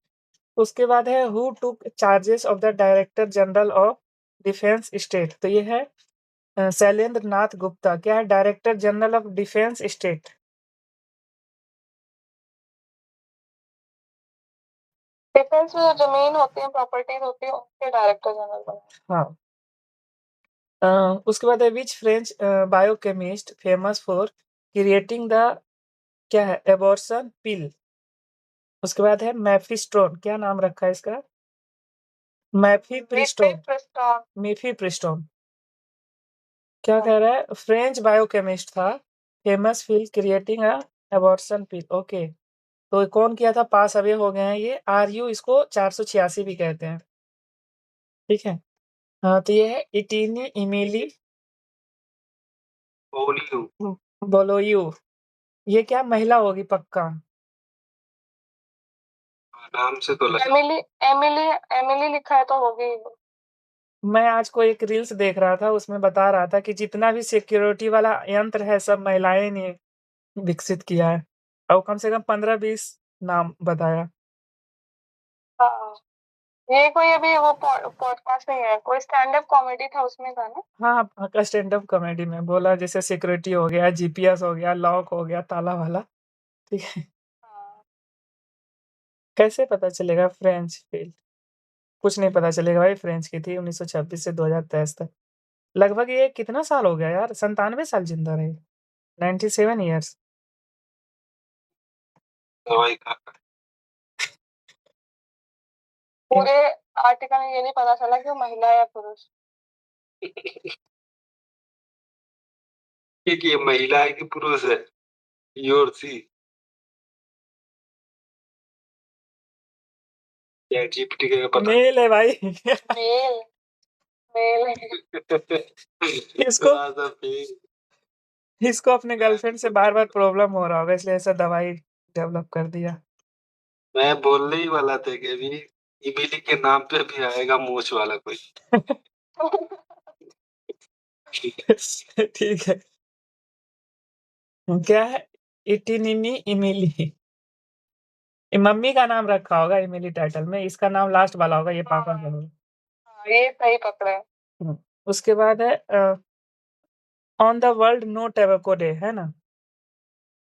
S1: उसके बाद है who took charges of the director general of defence state? तो ये है शैलेंद्र नाथ गुप्ता। क्या है? Director general of defence state.
S2: Defence में जो जमीन होती है, प्रॉपर्टीज होती है, उनके डायरेक्टर जनरल बने।
S1: हाँ। उसके बाद है which French biochemist famous for creating the क्या है? Abortion pill. उसके बाद है मैफिस्टोन। क्या नाम रखा है इसका? मैफिप्रिस्टोन।
S2: प्रिस्टॉन।
S1: मीफिप्रिस्टोन। क्या कह रहा है? फ्रेंच बायोकेमिस्ट था, famous feel creating a abortion pill. Okay, तो कौन किया था? पास अवे हो गए हैं ये। आरयू इसको 486 भी कहते हैं। ठीक है। हाँ, तो ये है इटिनी इमिली
S3: ओलियो
S1: बोलोयू। ये क्या महिला होगी पक्का?
S3: नाम से तो लग
S2: एमिली एमिली एमिली लिखा है तो होगी।
S1: मैं आज को एक रील्स देख रहा था, उसमें बता रहा था कि जितना भी सिक्योरिटी वाला यंत्र है सब महिलाएं ने विकसित किया है, और कम से कम 15-20 नाम बताया।
S2: हाँ, ये कोई अभी वो पॉडकास्ट नहीं है, कोई स्टैंड अप कॉमेडी था उसमें था ना।
S1: हाँ, का स्टैंड अप कॉमेडी में बोला जैसे सिक्योरिटी हो गया, जीपीएस हो गया, लॉक हो गया, ताला वाला। ठीक है।
S2: हाँ,
S1: कैसे पता चलेगा फ्रेंच फील्ड? कुछ नहीं पता चलेगा भाई। फ्रेंच की थी 1926 से 2023 तक। लगभग ये कितना साल हो गया यार? 97 साल जिंदा रही। 97 ईयर्स।
S3: दवाई का
S2: पूरे आर्टिकल में ये नहीं पता चला कि वो महिला या पुरुष।
S3: कि ये महिला है कि पुरुष है, योर सी चैट जीपीटी का पता
S1: मेल है भाई।
S2: मेल मेल
S1: इसको
S3: थोड़ा सा fake।
S1: इसको अपने गर्लफ्रेंड से बार बार प्रॉब्लम हो रहा होगा, इसलिए ऐसा दवाई डेवलप कर दिया।
S3: मैं बोलने ही वाला था कि अभी इमिली के नाम पे भी आएगा मूछ वाला कोई।
S1: ठीक है। क्या है? इटिनिमी इमिली। ये मम्मी का नाम रखा होगा इमिली टाइटल में, इसका नाम लास्ट वाला होगा, ये पापा का होगा।
S2: हाँ, ये सही पकड़े।
S1: उसके बाद है on the world no tobacco day, है ना?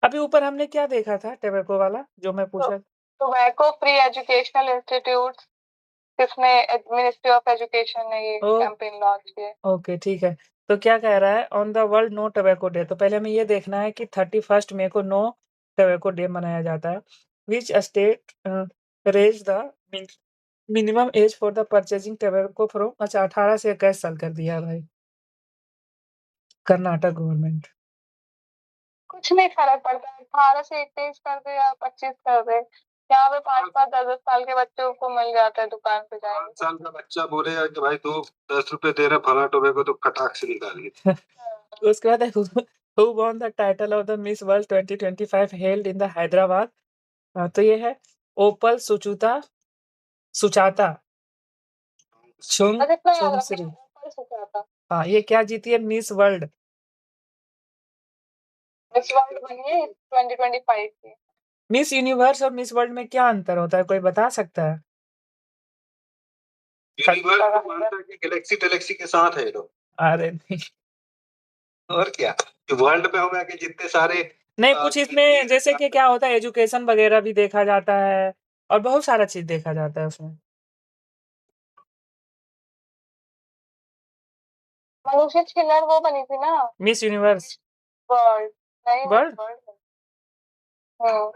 S1: अभी ऊपर हमने क्या देखा था टोबैको वाला जो मैं पूछा?
S2: टोबैको फ्री एजुकेशनल इंस्टीट्यूट, किसने मिनिस्ट्री ऑफ एजुकेशन ने ये
S1: ओ
S2: कैंपेन लॉन्च किया।
S1: ओके, ठीक है। तो क्या कह रहा है? On the world no tobacco day. तो पहले हमें ये देखना है कि 31 मई को नो टोबैको डे मनाया जाता है। Which state raise the minimum age for the purchasing tobacco from? अच्छा, 18 से 21 साल कर दिया है भाई, कर्नाटक गवर्नमेंट।
S2: कुछ नहीं फर्क पड़ता है, 18 से 21 कर दे या 25 कर दे, यहाँ पे 5-5 10-10 साल के बच्चों को मिल जाता है, दुकान पे
S3: 5
S2: जाएंगे।
S3: साल का बच्चा बोलेगा कि भाई तू 10 रुपए दे रहा फला टोबैको, तो कटाक से निकालिए।
S1: उसके बाद है who won the title of the miss world 2025 held in the Hyderabad? तो ये है ओपल सुचाता
S2: बस इतना याद
S1: चुंगश्री।
S2: रखना, ऊपर से क्या था।
S1: हाँ, ये क्या जीती है? Miss world.
S2: मिस वर्ल्ड बनी है 2025 की।
S1: मिस यूनिवर्स और मिस वर्ल्ड में क्या अंतर होता है? कोई बता सकता है?
S3: यूनिवर्स तो मानता है कि गैलेक्सी टैलेक्सी के साथ है ये लोग,
S1: अरे नहीं,
S3: और क्या। वर्ल्ड में होगा कि जितने सारे
S1: नहीं कुछ इसमें जैसे कि क्या होता है, एजुकेशन वगैरह भी देखा जाता है और बहुत सारा चीज देखा जाता है उसमें।
S2: मनुष्य छिल्लर वो बनी थी ना,
S1: मिस यूनिवर्स
S2: वर्ल्ड। नहीं,
S1: वर्ल्ड।
S2: वर्ल्ड। हाँ,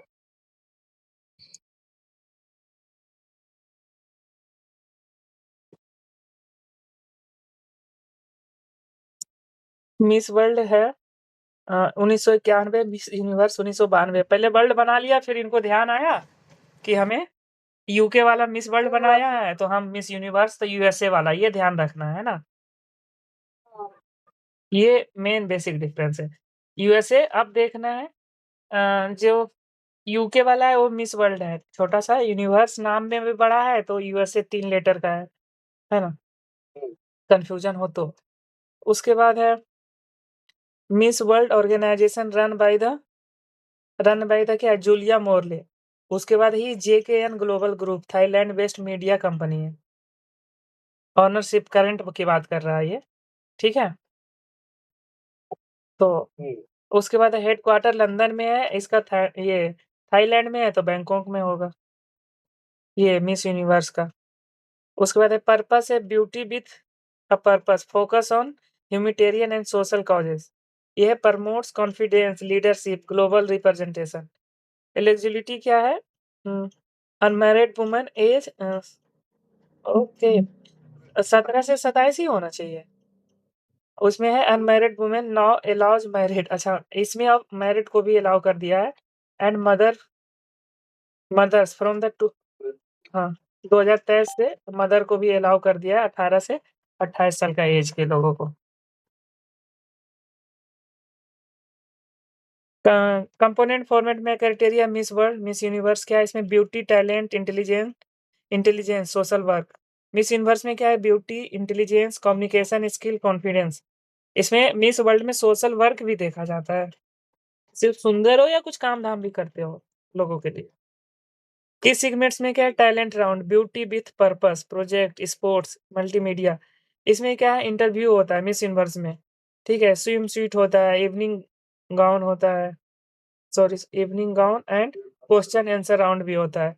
S1: मिस वर्ल्ड है 1991, मिस यूनिवर्स 1992। पहले वर्ल्ड बना लिया, फिर इनको ध्यान आया कि हमें यूके वाला मिस वर्ल्ड बनाया है तो हम मिस यूनिवर्स तो यूएसए वाला, ये ध्यान रखना है ना।
S2: हाँ।
S1: ये मेन बेसिक डिफरेंस है। यूएसए अब देखना है जो यूके वाला है वो मिस वर्ल्ड है, छोटा-सा यूनिवर्स नाम में भी बड़ा है, तो यूएसए 3 लेटर का है ना? कन्फ्यूज़न हो तो। उसके बाद है Miss World organization run by the क्या है, जूलिया मोरले। उसके बाद ही JKN global group Thailand based media company है। ओनरशिप करंट की बात कर रहा है ये, ठीक है? तो उसके बाद हेडक्वार्टर लंदन में है, इसका ये थाईलैंड में है तो बैंकॉक में होगा, ये मिस यूनिवर्स का। उसके बाद है पर्पस है beauty with a purpose, focus on humanitarian and social causes. यह promotes confidence, leadership, global representation. Eligibility क्या है? अनमैरिड वुमन एज ओके 17 से 27 ही होना चाहिए। उसमें है unmarried women now allows married, अच्छा इसमें अब मैरिड को भी अलाउ कर दिया है। And mothers from the two, हाँ 2023 से मदर को भी अलाउ कर दिया है 18 से 28 साल का एज के लोगों को। कंपोनेंट फॉर्मेट में criteria miss world miss universe क्या है, इसमें beauty, talent, intelligence, social work. Miss universe में क्या है, beauty, intelligence, communication skill, confidence. इसमें मिस वर्ल्ड में सोशल वर्क भी देखा जाता है, सिर्फ सुंदर हो या कुछ काम धाम भी करते हो लोगों के लिए। किस सेगमेंट्स में क्या है, talent round, beauty with purpose, project, sports, multimedia. इसमें क्या है, इंटरव्यू होता है मिस यूनिवर्स में, ठीक है, स्विम सूट होता है, इवनिंग गाउन होता है, sorry evening gown and question answer round भी होता है।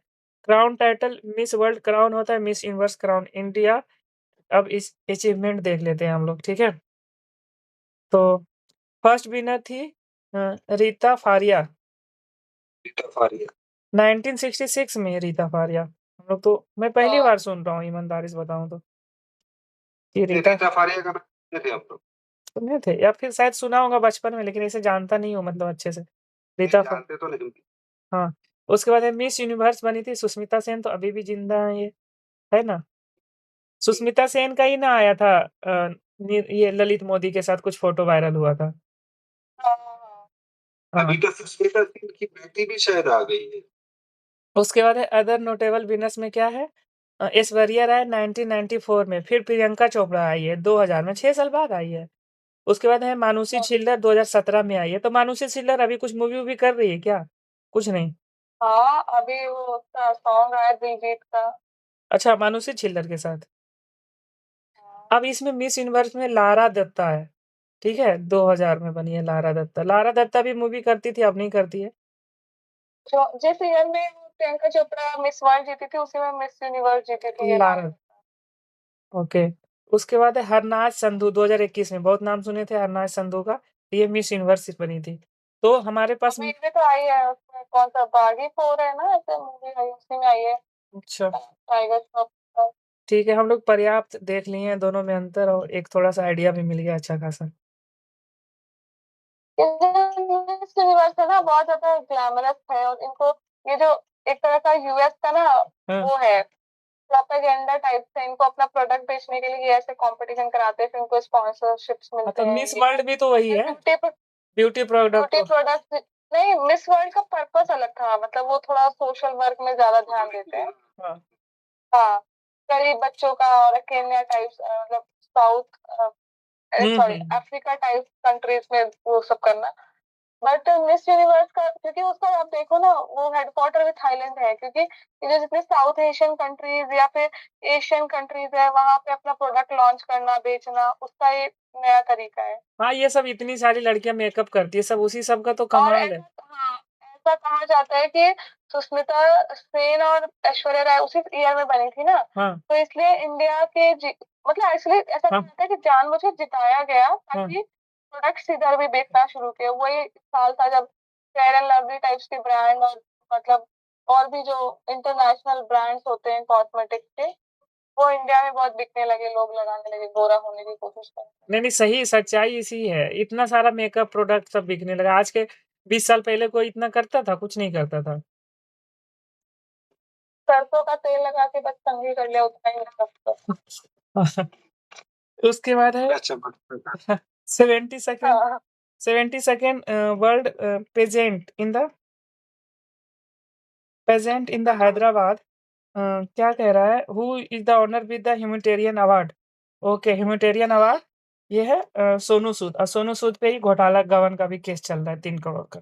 S1: Crown title miss world crown होता है, मिस यूनिवर्स क्राउन इंडिया। अब इस अचीवमेंट देख लेते हैं हम लोग, ठीक है। तो फर्स्ट विनर थी रीता फारिया, 1966 में रीता फारिया। हम लोग तो मैं पहली बार सुन रहा हूँ ईमानदारी से बताऊं तो कि रीता
S3: फारिया का नाम थे आप लोग?
S1: सुने थे या फिर शायद सुना होगा बचपन में, लेकिन इसे जानता नहीं हूँ मतलब अच्छे से। रीता फा
S3: जानते तो नहीं।
S1: हाँ, उसके बाद है मिस यूनिवर्स बनी थी सुष्मिता सेन, तो अभी भी जिंदा है ये, है ना? सुष्मिता सेन का ही ना आया था ये ललित मोदी के साथ कुछ फोटो वायरल हुआ था। हाँ।
S3: अभी तो सुष्मिता सेन की बेटी भी शायद आ गई है।
S1: उसके बाद है अदर नोटेबल विनर्स में क्या है, ऐश्वर्या राय 1994 में, फिर प्रियंका चोपड़ा आई है 2000 में, 6 साल बाद आई है। उसके बाद है मानुषी छिल्लर 2017 में आई है, तो मानुषी छिल्लर अभी कुछ मूवी कर रही है क्या? कुछ नहीं।
S2: हाँ, अभी वो उसका सॉन्ग आया दिलजीत का।
S1: अच्छा, मानुषी छिल्लर के साथ। अब इसमें मिस यूनिवर्स में लारा दत्ता है, ठीक है, 2000 में बनी है लारा दत्ता। लारा दत्ता भी मूवी करती थी, अब नहीं करती है।
S2: जो जिस ईयर में प्रियंका चोपड़ा मिस वर्ल्ड जीती थी, उसी में मिस यूनिवर्स जीती थी ये
S1: लारा, ओके। उसके बाद है हरनाज संधू 2021 में, बहुत नाम सुने थे हरनाज संधू का, ये मिस यूनिवर्स बनी थी। तो हमारे पास
S2: अभी भी तो आई है, उसमें कौन सा बागी 4 है ना, ऐसे मूवी आई, उसी में आई है
S1: अच्छा
S2: टाइगर श्रॉफ का।
S1: ठीक है, हम लोग पर्याप्त देख लिए हैं दोनों में अंतर, और एक थोड़ा-सा आइडिया भी मिल गया अच्छा खासा।
S2: मिस यूनिवर्स है ना, बहुत ज्यादा ग्लैमरस है, और इनको ये जो एक तरह का यूएस का ना
S1: हाँ,
S2: वो है, प्रोपेगेंडा टाइप से, इनको अपना प्रोडक्ट बेचने के लिए ये ऐसे कंपटीशन कराते हैं, फिर इनको स्पॉन्सरशिप्स मिलते
S1: तो
S2: हैं।
S1: मिस वर्ल्ड भी तो वही है, ब्यूटी प्रोडक्ट।
S2: ब्यूटी प्रोडक्ट नहीं, मिस वर्ल्ड का पर्पस अलग था, मतलब वो थोड़ा सोशल वर्क में ज्यादा ध्यान देते हैं।
S1: हाँ,
S2: हाँ, गरीब बच्चों का, और केन्या टाइप, मतलब south sorry Africa type countries में वो सब करना। बट मिस यूनिवर्स का, क्योंकि उसका आप देखो ना, वो हेडक्वार्टर भी थाईलैंड है, क्योंकि ये जो जितने साउथ एशियन कंट्रीज या फिर एशियन कंट्रीज है, वहां पे अपना प्रोडक्ट लॉन्च करना, बेचना, उसका ये नया तरीका है।
S1: हाँ, ये सब इतनी सारी लड़कियां मेकअप करती है, सब उसी सब का तो
S2: और
S1: कमाल है।
S2: हाँ, ऐसा कहा जाता है कि सुष्मिता सेन और ऐश्वर्या राय उसी ईयर में बनी थी ना,
S1: हाँ,
S2: तो इसलिए इंडिया के मतलब इसलिए ऐसा कहा
S1: हाँ,
S2: जाता है कि जानबूझ के जिताया गया,
S1: हाँ।
S2: ताकि प्रोडक्ट्स इधर भी बेचना शुरू किया। वही साल था जब फेयर एंड लवली टाइप्स के ब्रांड, और मतलब और भी जो इंटरनेशनल ब्रांड्स होते हैं कॉस्मेटिक के, वो इंडिया में बहुत बिकने लगे, लोग लगाने लगे, गोरा होने की कोशिश करने लगे।
S1: नहीं, नहीं, सही सच्चाई इसी है, इतना सारा मेकअप प्रोडक्ट सब बिकने लगा। आज के 20 साल पहले कोई इतना करता था? कुछ नहीं करता था।
S2: सरसों का तेल लगा के बस कंघी कर लिया, उतना ही मतलब।
S1: उसके बाद है 72nd
S2: हाँ,
S1: 72nd world pageant in the pageant in the Hyderabad क्या कह रहा है? Who is the honour with the humanitarian award? Okay, humanitarian award ये है सोनू सूद। और सोनू सूद पे ही घोटाला गबन का भी केस चल रहा है 3 करोड़ का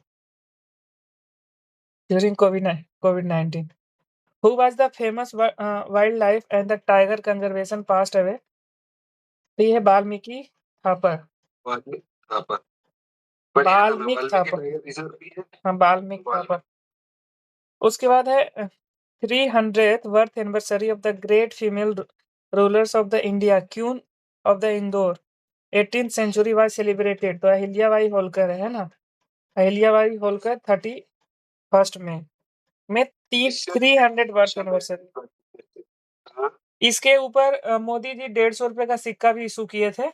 S1: during covid. Who was the famous wild life and the tiger conservation passed away? तो ये है वाल्मीकि थापर।
S3: वाल्मीकि थापर। बढ़िया नाम है,
S1: वाल्मीकि
S3: वाल्मीकि
S1: थापर।
S3: टाइगर रिजर्व भी है।
S1: हाँ, वाल्मीकि थापर। उसके बाद है 300th birth anniversary of the great female rulers of the India, queen of the Indore, 18th century was celebrated. तो अहिल्याबाई होलकर है ना? अहिल्याबाई होलकर 31st में 300 बर्थ एनिवर्सरी।
S3: हाँ,
S1: इसके ऊपर मोदी जी 150 रुपए का सिक्का भी इशू किए थे।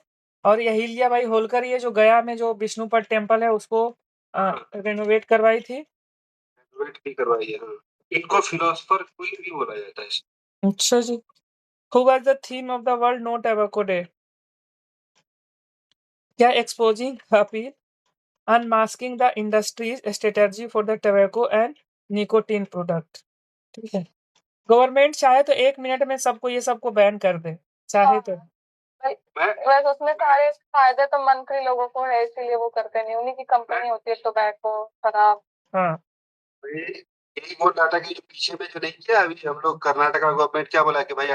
S1: और ये अहिल्याबाई होलकर ये जो गया में जो विष्णुपद टेम्पल है उसको रेनोवेट करवाई थी।
S3: रेनोवेट भी करवाई है, हाँ। इनको फिलोसोफर क्वीन भी बोला जाता है।
S1: अच्छा जी। Who was the theme of the world no tobacco day? क्या exposing appeal, unmasking the industries strategy for the tobacco and nicotine product. ठीक है। गवर्नमेंट चाहे तो 1 मिनट में सबको बैन कर दे, चाहे तो।
S2: वैसे उसमें सारे फायदे तो मंत्री लोगों को है, इसीलिए वो करते नहीं। उन्हीं की कंपनी होती है टोबैको, शराब।
S1: हाँ।
S3: यही बोल रहा था कि जो पीछे में जो नहीं किया अभी हम लोग, कर्नाटका गवर्नमेंट क्या बोला कि भाई